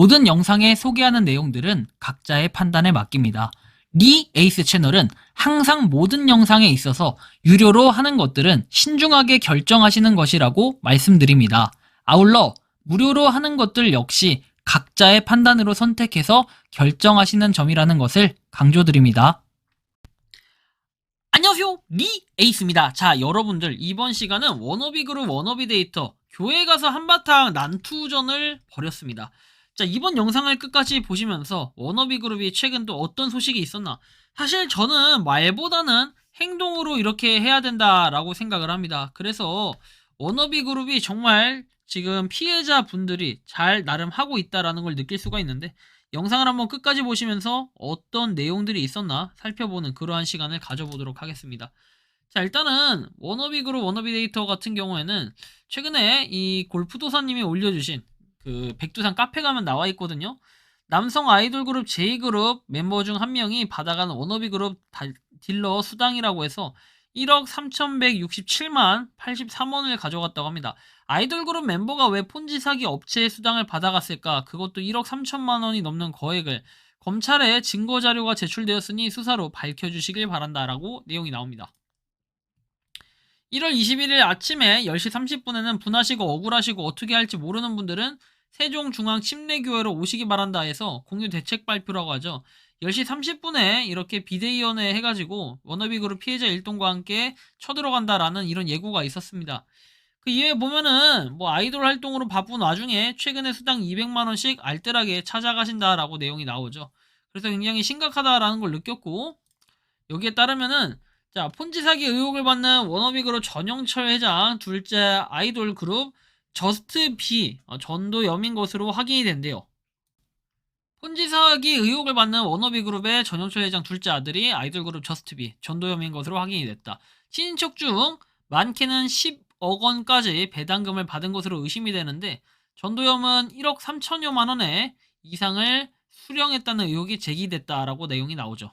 모든 영상에 소개하는 내용들은 각자의 판단에 맡깁니다. 리 에이스 채널은 항상 모든 영상에 있어서 유료로 하는 것들은 신중하게 결정하시는 것이라고 말씀드립니다. 아울러 무료로 하는 것들 역시 각자의 판단으로 선택해서 결정하시는 점이라는 것을 강조드립니다. 안녕하세요, 리 에이스입니다. 자, 여러분들 이번 시간은 워너비 그룹 워너비 데이터 교회 가서 한바탕 난투전을 벌였습니다. 자, 이번 영상을 끝까지 보시면서 워너비 그룹이 최근 또 어떤 소식이 있었나, 사실 저는 말보다는 행동으로 이렇게 해야 된다라고 생각을 합니다. 그래서 워너비 그룹이 정말 지금 피해자 분들이 잘 나름 하고 있다라는 걸 느낄 수가 있는데, 영상을 한번 끝까지 보시면서 어떤 내용들이 있었나 살펴보는 그러한 시간을 가져보도록 하겠습니다. 자, 일단은 워너비 그룹 워너비 데이터 같은 경우에는 최근에 이 골프도사님이 올려주신 그 백두산 카페 가면 나와 있거든요. 남성 아이돌 그룹 J그룹 멤버 중 한 명이 받아간 워너비 그룹 딜러 수당이라고 해서 1억 3,167만 83원을 가져갔다고 합니다. 아이돌 그룹 멤버가 왜 폰지 사기 업체의 수당을 받아갔을까? 그것도 1억 3천만 원이 넘는 거액을 검찰에 증거 자료가 제출되었으니 수사로 밝혀주시길 바란다라고 내용이 나옵니다. 1월 21일 아침에 10시 30분에는 분하시고 억울하시고 어떻게 할지 모르는 분들은 세종중앙침례교회로 오시기 바란다 해서 공유 대책 발표라고 하죠. 10시 30분에 이렇게 비대위원회 해가지고 워너비그룹 피해자 일동과 함께 쳐들어간다라는 이런 예고가 있었습니다. 그 이외에 보면은 뭐 아이돌 활동으로 바쁜 와중에 최근에 수당 200만원씩 알뜰하게 찾아가신다라고 내용이 나오죠. 그래서 굉장히 심각하다라는 걸 느꼈고, 여기에 따르면은 자, 폰지 사기 의혹을 받는 워너비그룹 전영철 회장 둘째 아이돌 그룹 저스트 비 전도염인 것으로 확인이 된대요. 폰지 사기 의혹을 받는 워너비 그룹의 전영철 회장 둘째 아들이 아이돌 그룹 저스트 비 전도염인 것으로 확인이 됐다. 친인척 중 많게는 10억 원까지 배당금을 받은 것으로 의심이 되는데, 전도염은 1억 3천여만 원의 이상을 수령했다는 의혹이 제기됐다라고 내용이 나오죠.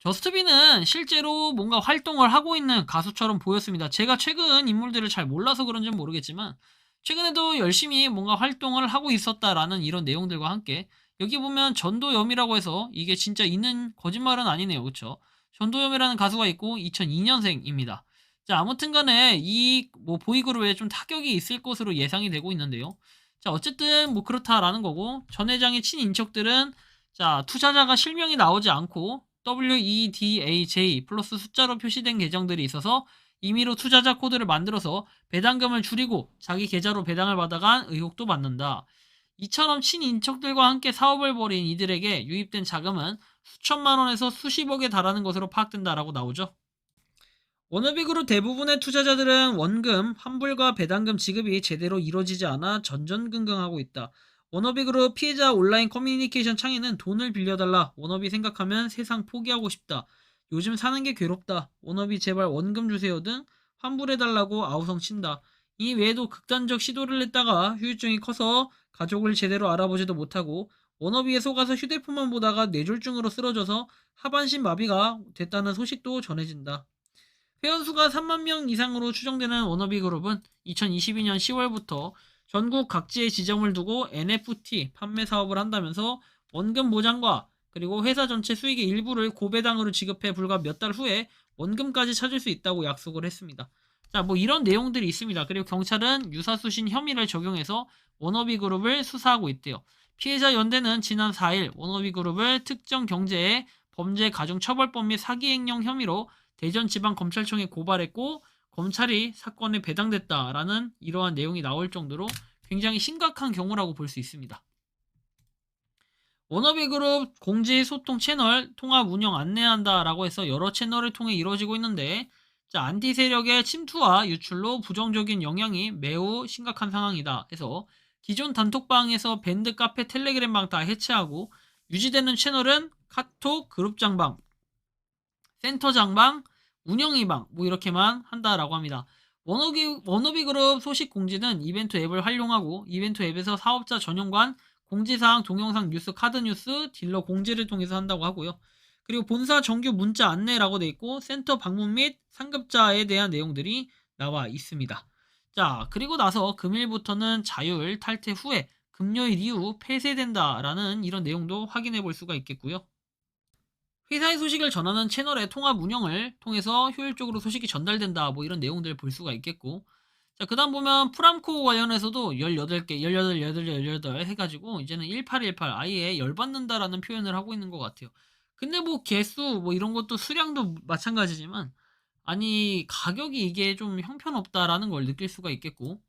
저스트비는 실제로 뭔가 활동을 하고 있는 가수처럼 보였습니다. 제가 최근 인물들을 잘 몰라서 그런지는 모르겠지만 최근에도 열심히 뭔가 활동을 하고 있었다라는 이런 내용들과 함께, 여기 보면 전도염이라고 해서 이게 진짜 있는 거짓말은 아니네요. 그쵸? 전도염이라는 가수가 있고 2002년생입니다. 자, 아무튼 간에 이 뭐 보이그룹에 좀 타격이 있을 것으로 예상이 되고 있는데요. 자, 어쨌든 뭐 그렇다라는 거고, 전 회장의 친인척들은 자, 투자자가 실명이 나오지 않고 WEDAJ 플러스 숫자로 표시된 계정들이 있어서 임의로 투자자 코드를 만들어서 배당금을 줄이고 자기 계좌로 배당을 받아간 의혹도 받는다. 이처럼 친인척들과 함께 사업을 벌인 이들에게 유입된 자금은 수천만 원에서 수십억에 달하는 것으로 파악된다라고 나오죠. 워너비그룹 대부분의 투자자들은 원금, 환불과 배당금 지급이 제대로 이루어지지 않아 전전긍긍하고 있다. 워너비그룹 피해자 온라인 커뮤니케이션 창에는 돈을 빌려달라. 워너비 생각하면 세상 포기하고 싶다. 요즘 사는 게 괴롭다. 워너비 제발 원금 주세요 등 환불해달라고 아우성 친다. 이 외에도 극단적 시도를 했다가 후유증이 커서 가족을 제대로 알아보지도 못하고 워너비에 속아서 휴대폰만 보다가 뇌졸중으로 쓰러져서 하반신 마비가 됐다는 소식도 전해진다. 회원수가 3만 명 이상으로 추정되는 워너비 그룹은 2022년 10월부터 전국 각지에 지점을 두고 NFT 판매 사업을 한다면서 원금 보장과 그리고 회사 전체 수익의 일부를 고배당으로 지급해 불과 몇 달 후에 원금까지 찾을 수 있다고 약속을 했습니다. 자, 뭐 이런 내용들이 있습니다. 그리고 경찰은 유사수신 혐의를 적용해서 워너비 그룹을 수사하고 있대요. 피해자 연대는 지난 4일 워너비 그룹을 특정 경제의 범죄 가중처벌법 및 사기행령 혐의로 대전지방검찰청에 고발했고, 검찰이 사건에 배당됐다라는 이러한 내용이 나올 정도로 굉장히 심각한 경우라고 볼 수 있습니다. 워너비그룹 공지 소통 채널 통합 운영 안내한다라고 해서 여러 채널을 통해 이루어지고 있는데, 자, 안티 세력의 침투와 유출로 부정적인 영향이 매우 심각한 상황이다 해서 기존 단톡방에서 밴드 카페 텔레그램방 다 해체하고 유지되는 채널은 카톡 그룹장방, 센터장방, 운영이방 뭐 이렇게만 한다라고 합니다. 워너비그룹 소식 공지는 이벤트 앱을 활용하고 이벤트 앱에서 사업자 전용관, 공지사항, 동영상, 뉴스, 카드 뉴스, 딜러 공지를 통해서 한다고 하고요. 그리고 본사 정규 문자 안내라고 돼 있고 센터 방문 및 상급자에 대한 내용들이 나와 있습니다. 자, 그리고 나서 금일부터는 자율 탈퇴 후에 금요일 이후 폐쇄된다라는 이런 내용도 확인해 볼 수가 있겠고요. 회사의 소식을 전하는 채널의 통합 운영을 통해서 효율적으로 소식이 전달된다. 뭐 이런 내용들을 볼 수가 있겠고. 자, 그다음 보면 프람코 관련해서도 18개, 18, 18, 18 해가지고 이제는 1818 아예 열받는다라는 표현을 하고 있는 것 같아요. 근데 뭐 개수 뭐 이런 것도 수량도 마찬가지지만 아니 가격이 이게 좀 형편없다라는 걸 느낄 수가 있겠고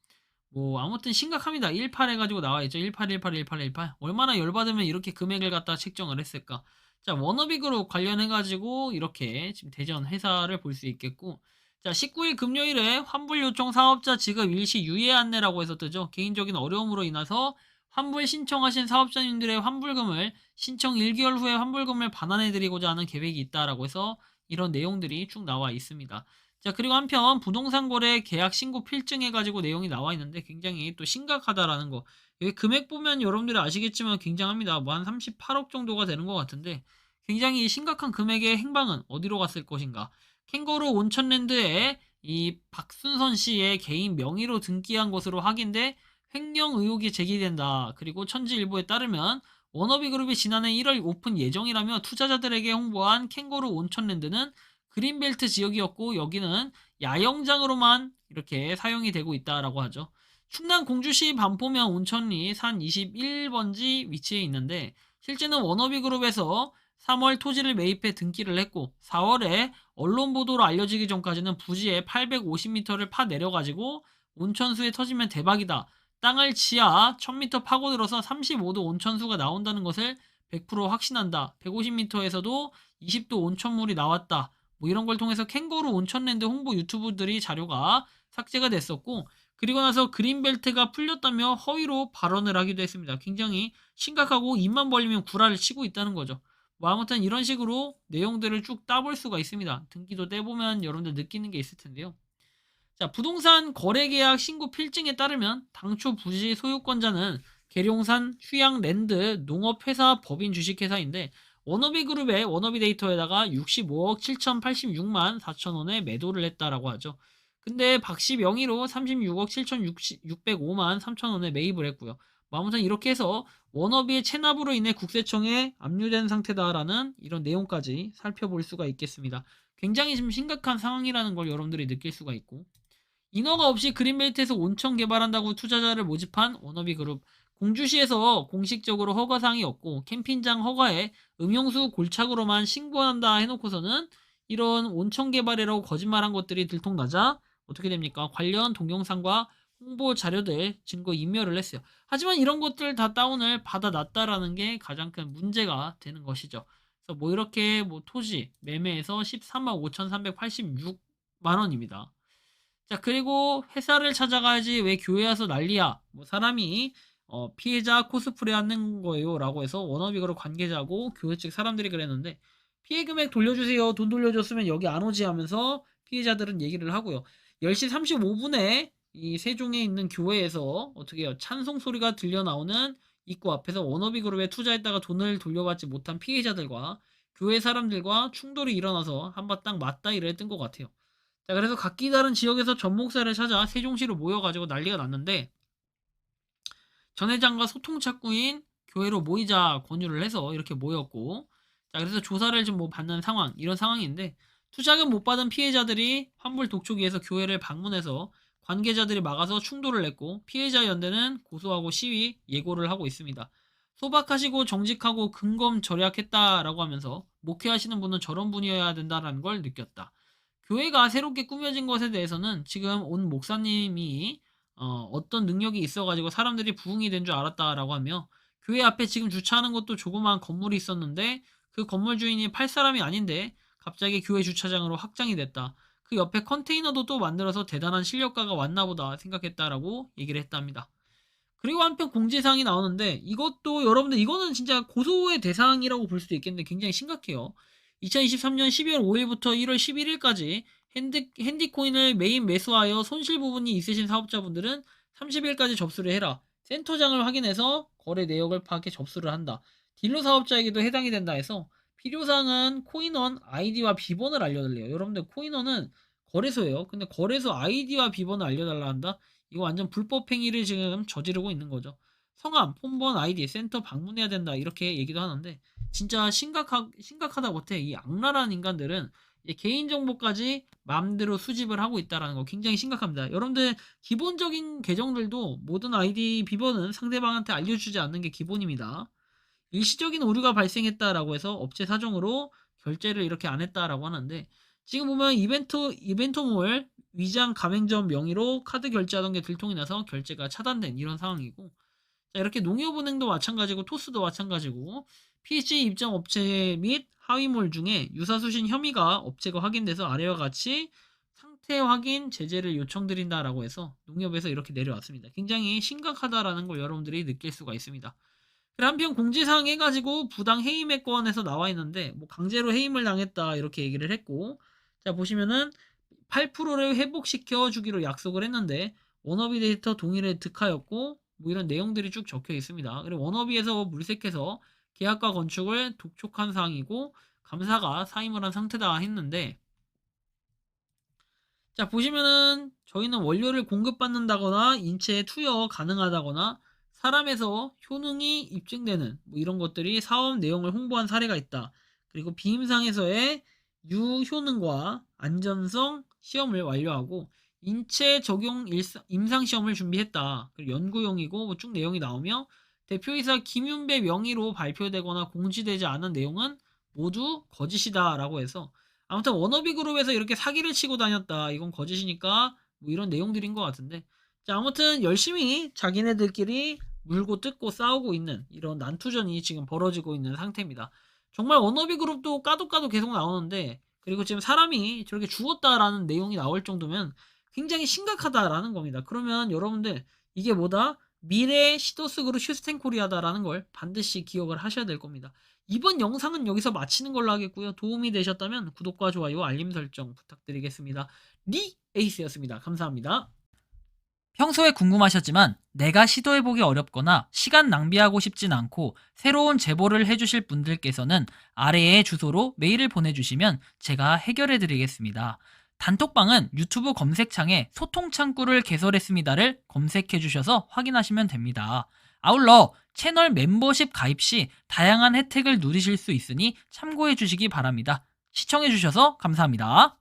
뭐 아무튼 심각합니다. 18 해가지고 나와 있죠. 18, 18, 18, 18. 얼마나 열받으면 이렇게 금액을 갖다 책정을 했을까? 자, 워너비그룹 관련해가지고 이렇게 지금 대전 회사를 볼 수 있겠고. 자, 19일 금요일에 환불 요청 사업자 지급 일시 유예 안내라고 해서 뜨죠. 개인적인 어려움으로 인해서 환불 신청하신 사업자님들의 환불금을 신청 1개월 후에 환불금을 반환해드리고자 하는 계획이 있다라고 해서 이런 내용들이 쭉 나와 있습니다. 자, 그리고 한편 부동산 거래 계약 신고 필증 해가지고 내용이 나와 있는데 굉장히 또 심각하다라는 거. 여기 금액 보면 여러분들이 아시겠지만 굉장합니다. 뭐 한 38억 정도가 되는 것 같은데 굉장히 심각한 금액의 행방은 어디로 갔을 것인가. 캥거루 온천랜드에 이 박순선 씨의 개인 명의로 등기한 것으로 확인돼 횡령 의혹이 제기된다. 그리고 천지일보에 따르면 워너비그룹이 지난해 1월 오픈 예정이라며 투자자들에게 홍보한 캥거루 온천랜드는 그린벨트 지역이었고 여기는 야영장으로만 이렇게 사용이 되고 있다라고 하죠. 충남 공주시 반포면 온천리 산 21번지 위치에 있는데 실제는 워너비그룹에서 3월 토지를 매입해 등기를 했고 4월에 언론 보도로 알려지기 전까지는 부지에 850m를 파 내려가지고 온천수에 터지면 대박이다. 땅을 지하 1000m 파고들어서 35도 온천수가 나온다는 것을 100% 확신한다. 150m에서도 20도 온천물이 나왔다. 뭐 이런 걸 통해서 캥거루 온천랜드 홍보 유튜브들이 자료가 삭제가 됐었고 그리고 나서 그린벨트가 풀렸다며 허위로 발언을 하기도 했습니다. 굉장히 심각하고 입만 벌리면 구라를 치고 있다는 거죠. 뭐 아무튼 이런 식으로 내용들을 쭉 따볼 수가 있습니다. 등기도 떼보면 여러분들 느끼는 게 있을 텐데요. 자, 부동산 거래계약 신고 필증에 따르면 당초 부지 소유권자는 계룡산 휴양랜드 농업회사 법인 주식회사인데 워너비그룹의 워너비데이터에다가 65억 7,086만 4천원에 매도를 했다라고 하죠. 근데 박씨 명의로 36억 7,605만 3천원에 매입을 했고요. 뭐 아무튼 이렇게 해서 워너비의 체납으로 인해 국세청에 압류된 상태다라는 이런 내용까지 살펴볼 수가 있겠습니다. 굉장히 지금 심각한 상황이라는 걸 여러분들이 느낄 수가 있고 인허가 없이 그린벨트에서 온천 개발한다고 투자자를 모집한 워너비그룹 공주시에서 공식적으로 허가사항이 없고 캠핑장 허가에 음용수 골착으로만 신고한다 해놓고서는 이런 온천 개발이라고 거짓말한 것들이 들통나자 어떻게 됩니까? 관련 동영상과 홍보 자료들 증거 인멸을 했어요. 하지만 이런 것들 다 다운을 받아놨다라는 게 가장 큰 문제가 되는 것이죠. 그래서 뭐 이렇게 뭐 토지 매매에서 13만 5,386만 원입니다. 자, 그리고 회사를 찾아가야지 왜 교회 와서 난리야? 뭐 사람이 피해자 코스프레 하는 거예요. 라고 해서 워너비그룹 관계자고 교회 측 사람들이 그랬는데 피해 금액 돌려주세요. 돈 돌려줬으면 여기 안 오지 하면서 피해자들은 얘기를 하고요. 10시 35분에 이 세종에 있는 교회에서 어떻게 해요? 찬송 소리가 들려 나오는 입구 앞에서 워너비그룹에 투자했다가 돈을 돌려받지 못한 피해자들과 교회 사람들과 충돌이 일어나서 한바탕 맞다이를 뜬 것 같아요. 자, 그래서 각기 다른 지역에서 전목사를 찾아 세종시로 모여가지고 난리가 났는데 전 회장과 소통 착구인 교회로 모이자 권유를 해서 이렇게 모였고 자, 그래서 조사를 좀 뭐 받는 상황 이런 상황인데 투자금 못 받은 피해자들이 환불 독촉 위해서 교회를 방문해서 관계자들이 막아서 충돌을 냈고 피해자 연대는 고소하고 시위 예고를 하고 있습니다. 소박하시고 정직하고 근검 절약했다라고 하면서 목회하시는 분은 저런 분이어야 된다라는 걸 느꼈다. 교회가 새롭게 꾸며진 것에 대해서는 지금 온 목사님이 어떤 능력이 있어가지고 사람들이 부흥이 된 줄 알았다라고 하며 교회 앞에 지금 주차하는 것도 조그마한 건물이 있었는데 그 건물 주인이 팔 사람이 아닌데 갑자기 교회 주차장으로 확장이 됐다. 그 옆에 컨테이너도 또 만들어서 대단한 실력가가 왔나 보다 생각했다라고 얘기를 했답니다. 그리고 한편 공지사항이 나오는데 이것도 여러분들 이거는 진짜 고소의 대상이라고 볼 수도 있겠는데 굉장히 심각해요. 2023년 12월 5일부터 1월 11일까지 핸디코인을 매입 매수하여 손실 부분이 있으신 사업자분들은 30일까지 접수를 해라. 센터장을 확인해서 거래 내역을 파악해 접수를 한다. 딜러 사업자에게도 해당이 된다 해서 필요사항은 코인원 아이디와 비번을 알려달래요. 여러분들 코인원은 거래소예요. 근데 거래소 아이디와 비번을 알려달라 한다? 이거 완전 불법 행위를 지금 저지르고 있는 거죠. 성함, 폰번, 아이디, 센터 방문해야 된다 이렇게 얘기도 하는데 진짜 심각하다 못해 이 악랄한 인간들은 이 개인정보까지 마음대로 수집을 하고 있다는 거 굉장히 심각합니다. 여러분들 기본적인 계정들도 모든 아이디 비번은 상대방한테 알려주지 않는 게 기본입니다. 일시적인 오류가 발생했다라고 해서 업체 사정으로 결제를 이렇게 안 했다라고 하는데 지금 보면 이벤트몰 위장 가맹점 명의로 카드 결제하던 게 들통이 나서 결제가 차단된 이런 상황이고 자, 이렇게 농협은행도 마찬가지고 토스도 마찬가지고 PC 입점 업체 및 하위몰 중에 유사수신 혐의가 업체가 확인돼서 아래와 같이 상태 확인 제재를 요청드린다라고 해서 농협에서 이렇게 내려왔습니다. 굉장히 심각하다라는 걸 여러분들이 느낄 수가 있습니다. 한편 공지사항 해가지고 부당 해임 해권에서 나와 있는데 뭐 강제로 해임을 당했다 이렇게 얘기를 했고 자 보시면은 8%를 회복시켜 주기로 약속을 했는데 워너비 데이터 동일에 득하였고 뭐 이런 내용들이 쭉 적혀 있습니다. 그리고 워너비에서 물색해서 계약과 건축을 독촉한 사항이고 감사가 사임을 한 상태다 했는데 자 보시면은 저희는 원료를 공급받는다거나 인체에 투여 가능하다거나 사람에서 효능이 입증되는 뭐 이런 것들이 사업 내용을 홍보한 사례가 있다. 그리고 비임상에서의 유효능과 안전성 시험을 완료하고 인체 적용 임상 시험을 준비했다. 그리고 연구용이고 뭐 쭉 내용이 나오며 대표이사 김윤배 명의로 발표되거나 공지되지 않은 내용은 모두 거짓이다라고 해서 아무튼 워너비 그룹에서 이렇게 사기를 치고 다녔다. 이건 거짓이니까 뭐 이런 내용들인 것 같은데. 자, 아무튼 열심히 자기네들끼리 물고 뜯고 싸우고 있는 이런 난투전이 지금 벌어지고 있는 상태입니다. 정말 워너비 그룹도 까도 계속 나오는데 그리고 지금 사람이 저렇게 죽었다라는 내용이 나올 정도면 굉장히 심각하다라는 겁니다. 그러면 여러분들 이게 뭐다? 미래 시도스 그룹 슈스텐 코리아다라는 걸 반드시 기억을 하셔야 될 겁니다. 이번 영상은 여기서 마치는 걸로 하겠고요. 도움이 되셨다면 구독과 좋아요, 알림 설정 부탁드리겠습니다. 리 에이스였습니다. 감사합니다. 평소에 궁금하셨지만 내가 시도해보기 어렵거나 시간 낭비하고 싶진 않고 새로운 제보를 해주실 분들께서는 아래의 주소로 메일을 보내주시면 제가 해결해드리겠습니다. 단톡방은 유튜브 검색창에 소통창구를 개설했습니다를 검색해주셔서 확인하시면 됩니다. 아울러 채널 멤버십 가입 시 다양한 혜택을 누리실 수 있으니 참고해주시기 바랍니다. 시청해주셔서 감사합니다.